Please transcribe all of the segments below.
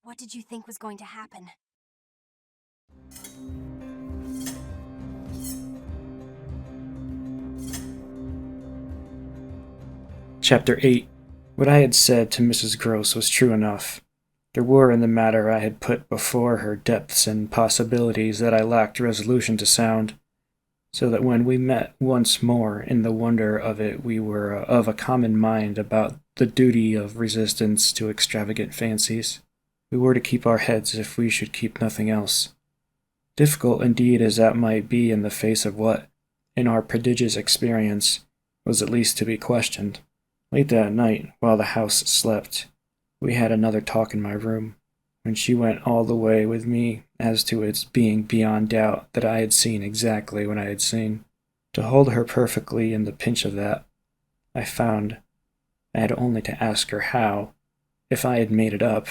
What did you think was going to happen? Chapter 8. What I had said to Mrs. Gross was true enough. There were in the matter I had put before her depths and possibilities that I lacked resolution to sound, so that when we met once more in the wonder of it we were of a common mind about the duty of resistance to extravagant fancies. We were to keep our heads if we should keep nothing else. Difficult indeed as that might be in the face of what, in our prodigious experience, was at least to be questioned. Late that night, while the house slept, we had another talk in my room, when she went all the way with me as to its being beyond doubt that I had seen exactly what I had seen. To hold her perfectly in the pinch of that, I found I had only to ask her how, if I had made it up,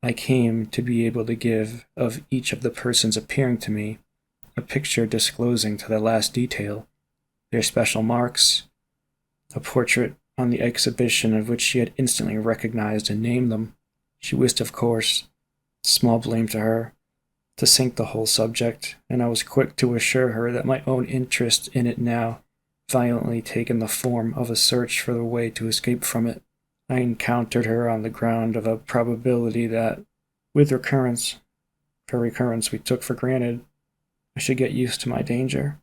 I came to be able to give of each of the persons appearing to me a picture disclosing to the last detail their special marks, a portrait on the exhibition of which she had instantly recognized and named them. She wished, of course, small blame to her, to sink the whole subject, and I was quick to assure her that my own interest in it now violently taken the form of a search for the way to escape from it. I encountered her on the ground of a probability that, with recurrence, for recurrence we took for granted, I should get used to my danger,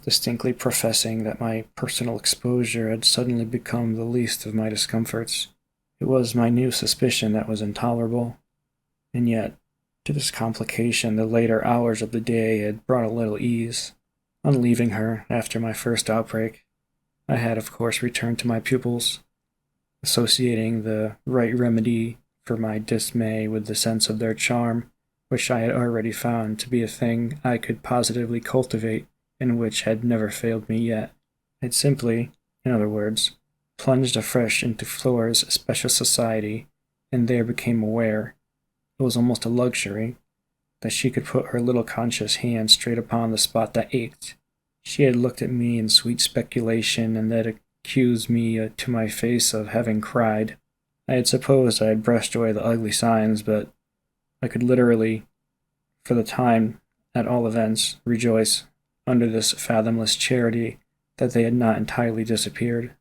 distinctly professing that my personal exposure had suddenly become the least of my discomforts. It was my new suspicion that was intolerable, and yet, to this complication the later hours of the day had brought a little ease. On leaving her, after my first outbreak, I had of course returned to my pupils, associating the right remedy for my dismay with the sense of their charm, which I had already found to be a thing I could positively cultivate, and which had never failed me yet. I'd simply, in other words, plunged afresh into Flora's special society, and there became aware, it was almost a luxury, that she could put her little conscious hand straight upon the spot that ached. She had looked at me in sweet speculation, and that accused me to my face of having cried. I had supposed I had brushed away the ugly signs, but I could literally, for the time, at all events, rejoice, under this fathomless charity, that they had not entirely disappeared.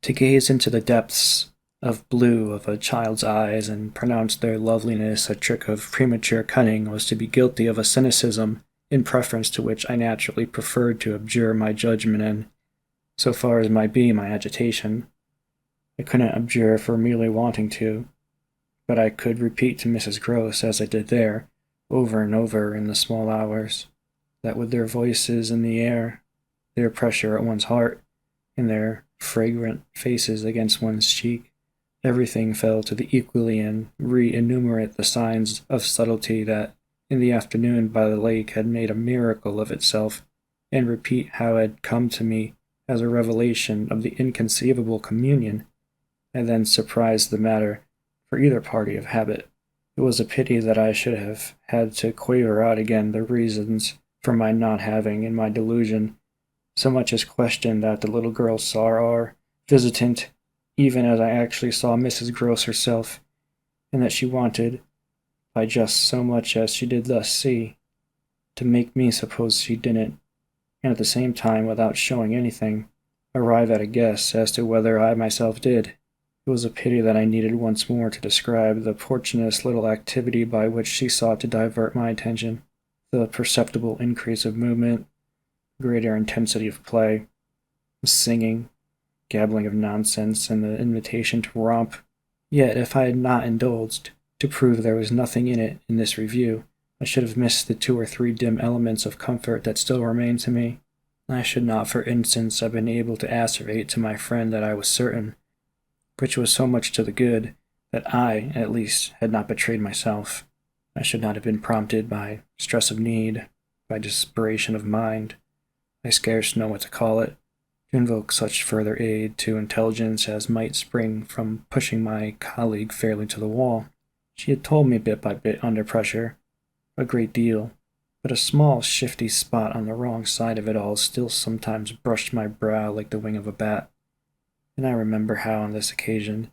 To gaze into the depths of blue of a child's eyes and pronounce their loveliness a trick of premature cunning was to be guilty of a cynicism in preference to which I naturally preferred to abjure my judgment and, so far as might be my agitation, I couldn't abjure for merely wanting to, but I could repeat to Mrs. Gross, as I did there, over and over in the small hours, that with their voices in the air, their pressure at one's heart, and their fragrant faces against one's cheek, everything fell to the equally and re-enumerate the signs of subtlety that in the afternoon by the lake had made a miracle of itself, and repeat how it had come to me as a revelation of the inconceivable communion, and then surprised the matter for either party of habit. It was a pity that I should have had to quaver out again the reasons for my not having, in my delusion, so much as questioned that the little girl saw our visitant, even as I actually saw Mrs. Gross herself, and that she wanted, by just so much as she did thus see, to make me suppose she didn't, and at the same time, without showing anything, arrive at a guess as to whether I myself did. It was a pity that I needed once more to describe the portentous little activity by which she sought to divert my attention, the perceptible increase of movement, greater intensity of play, the singing, gabbling of nonsense, and the invitation to romp. Yet if I had not indulged, to prove there was nothing in it in this review, I should have missed the 2 or 3 dim elements of comfort that still remained to me. I should not, for instance, have been able to asseverate to my friend that I was certain, which was so much to the good, that I, at least, had not betrayed myself. I should not have been prompted by stress of need, by desperation of mind, I scarce know what to call it, to invoke such further aid to intelligence as might spring from pushing my colleague fairly to the wall. She had told me bit by bit under pressure, a great deal, but a small shifty spot on the wrong side of it all still sometimes brushed my brow like the wing of a bat, and I remember how on this occasion,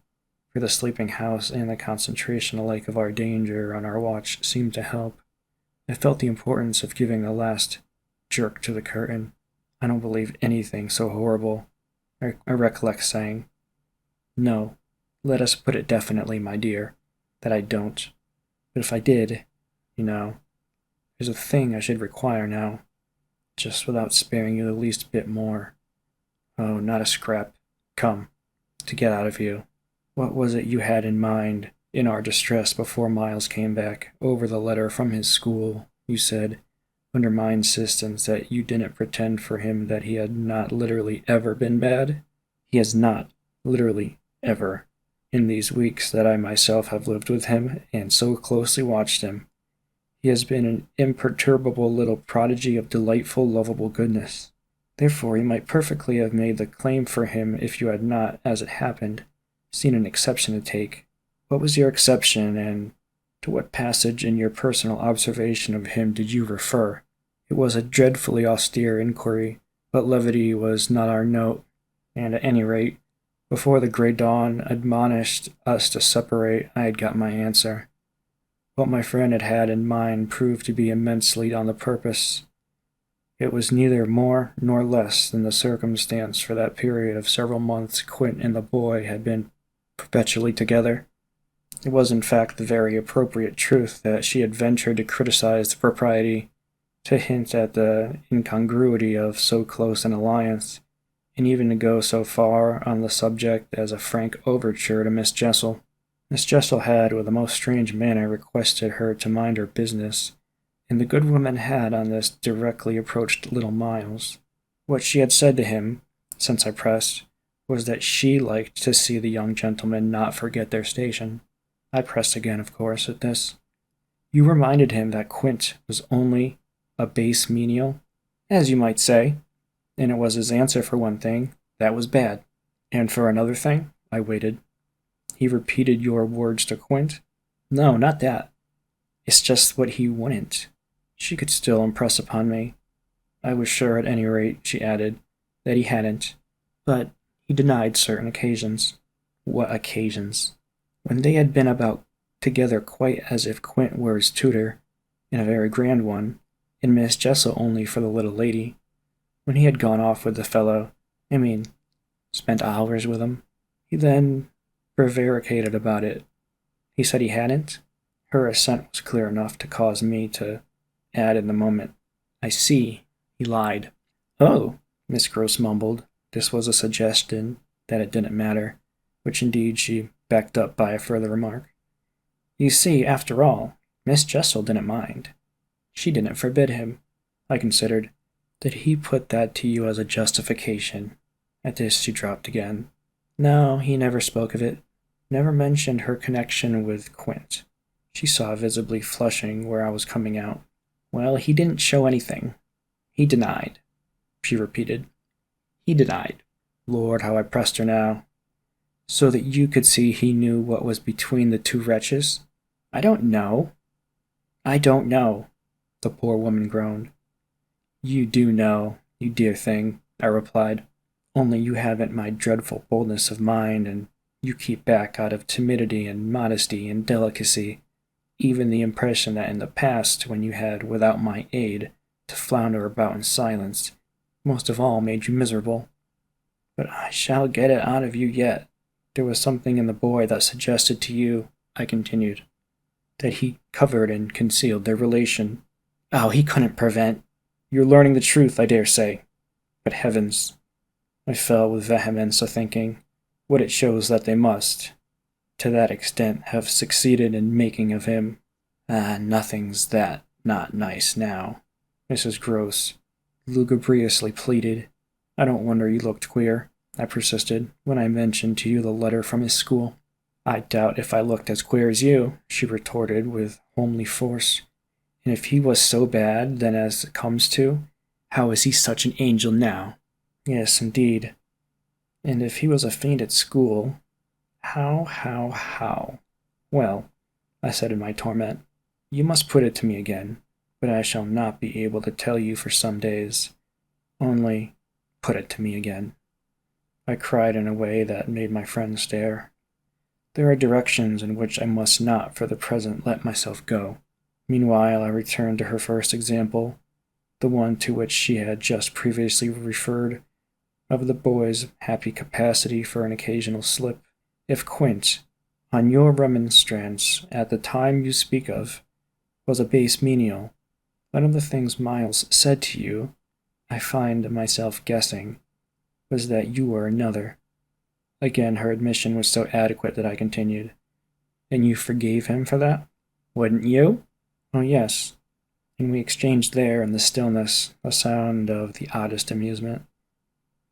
for the sleeping house and the concentration alike of our danger on our watch seemed to help. I felt the importance of giving a last jerk to the curtain. I don't believe anything so horrible. I recollect saying, "No, let us put it definitely, my dear, that I don't. But if I did, you know, there's a thing I should require now, just without sparing you the least bit more. Oh, not a scrap. Come, to get out of you. What was it you had in mind in our distress before Miles came back over the letter from his school? You said, under my insistence, that you didn't pretend for him that he had not literally ever been bad. He has not, literally, ever, in these weeks that I myself have lived with him and so closely watched him. He has been an imperturbable little prodigy of delightful, lovable goodness. Therefore, you might perfectly have made the claim for him if you had not, as it happened, seen an exception to take. What was your exception, and to what passage in your personal observation of him did you refer? It was a dreadfully austere inquiry, but levity was not our note, and at any rate, before the grey dawn admonished us to separate, I had got my answer. What my friend had had in mind proved to be immensely on the purpose. It was neither more nor less than the circumstance for that period of several months Quint and the boy had been perpetually together. It was in fact the very appropriate truth that she had ventured to criticize the propriety, to hint at the incongruity of so close an alliance, and even to go so far on the subject as a frank overture to Miss Jessel. Miss Jessel had, with a most strange manner, requested her to mind her business, and the good woman had on this directly approached little Miles. What she had said to him, since I pressed, was that she liked to see the young gentlemen not forget their station. I pressed again, of course, at this. You reminded him that Quint was only a base menial, as you might say, and it was his answer for one thing, that was bad. And for another thing, I waited. He repeated your words to Quint? No, not that. It's just what he wouldn't. She could still impress upon me. I was sure, at any rate, she added, that he hadn't. But he denied certain occasions. What occasions? When they had been about together quite as if Quint were his tutor, and a very grand one, and Miss Jessel only for the little lady. When he had gone off with the fellow, spent hours with him, he then prevaricated about it. He said he hadn't. Her assent was clear enough to cause me to add in the moment, I see, he lied. Oh, Miss Gross mumbled. This was a suggestion that it didn't matter, which indeed she backed up by a further remark. You see, after all, Miss Jessel didn't mind. She didn't forbid him. I considered. Did he put that to you as a justification? At this she dropped again. No, he never spoke of it. Never mentioned her connection with Quint. She saw visibly flushing where I was coming out. Well, he didn't show anything. He denied, she repeated. He denied. Lord, how I pressed her now. So that you could see he knew what was between the two wretches? I don't know. I don't know, the poor woman groaned. You do know, you dear thing, I replied. Only you haven't my dreadful boldness of mind, and you keep back out of timidity and modesty and delicacy even the impression that in the past, when you had, without my aid, to flounder about in silence, most of all made you miserable. But I shall get it out of you yet. There was something in the boy that suggested to you, I continued, that he covered and concealed their relation. Oh, he couldn't prevent. You're learning the truth, I dare say. But heavens, I fell with vehemence a thinking, what it shows that they must, to that extent, have succeeded in making of him. Ah, nothing's that not nice now, Mrs. Gross lugubriously pleaded. I don't wonder you looked queer, I persisted, when I mentioned to you the letter from his school. I doubt if I looked as queer as you, she retorted with homely force. And if he was so bad, then as it comes to, how is he such an angel now? Yes, indeed. And if he was a fiend at school, how? Well, I said in my torment, you must put it to me again, but I shall not be able to tell you for some days. Only, put it to me again. I cried in a way that made my friend stare. There are directions in which I must not for the present let myself go. Meanwhile, I returned to her first example, the one to which she had just previously referred, of the boy's happy capacity for an occasional slip. If Quint, on your remonstrance at the time you speak of, was a base menial, one of the things Miles said to you, I find myself guessing, was that you were another. Again, her admission was so adequate that I continued. And you forgave him for that? Wouldn't you? Oh, yes. And we exchanged there in the stillness a sound of the oddest amusement.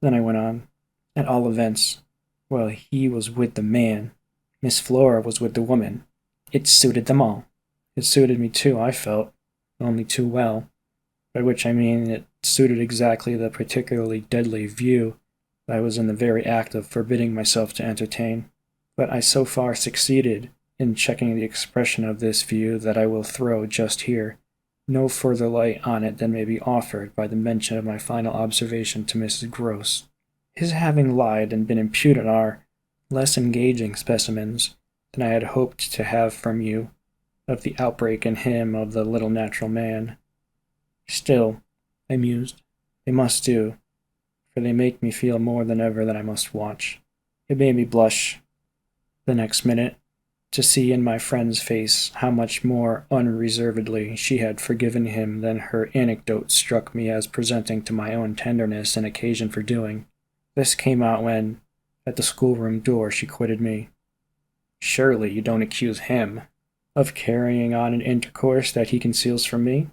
Then I went on. At all events, while he was with the man, Miss Flora was with the woman. It suited them all. It suited me too, I felt, only too well, by which I mean it suited exactly the particularly deadly view I was in the very act of forbidding myself to entertain. But I so far succeeded in checking the expression of this view that I will throw just here no further light on it than may be offered by the mention of my final observation to Mrs. Gross. His having lied and been impudent are less engaging specimens than I had hoped to have from you of the outbreak in him of the little natural man. Still, I mused, they must do, for they make me feel more than ever that I must watch. It made me blush, the next minute, to see in my friend's face how much more unreservedly she had forgiven him than her anecdote struck me as presenting to my own tenderness an occasion for doing. This came out when, at the schoolroom door, she quitted me. Surely you don't accuse him of carrying on an intercourse that he conceals from me?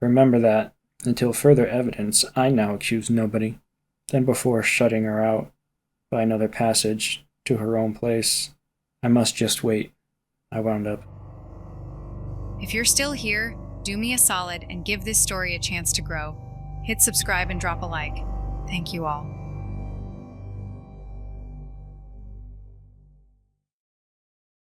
Remember that, until further evidence, I now accuse nobody. Then before shutting her out, by another passage, to her own place, I must just wait, I wound up. If you're still here, do me a solid and give this story a chance to grow. Hit subscribe and drop a like. Thank you all.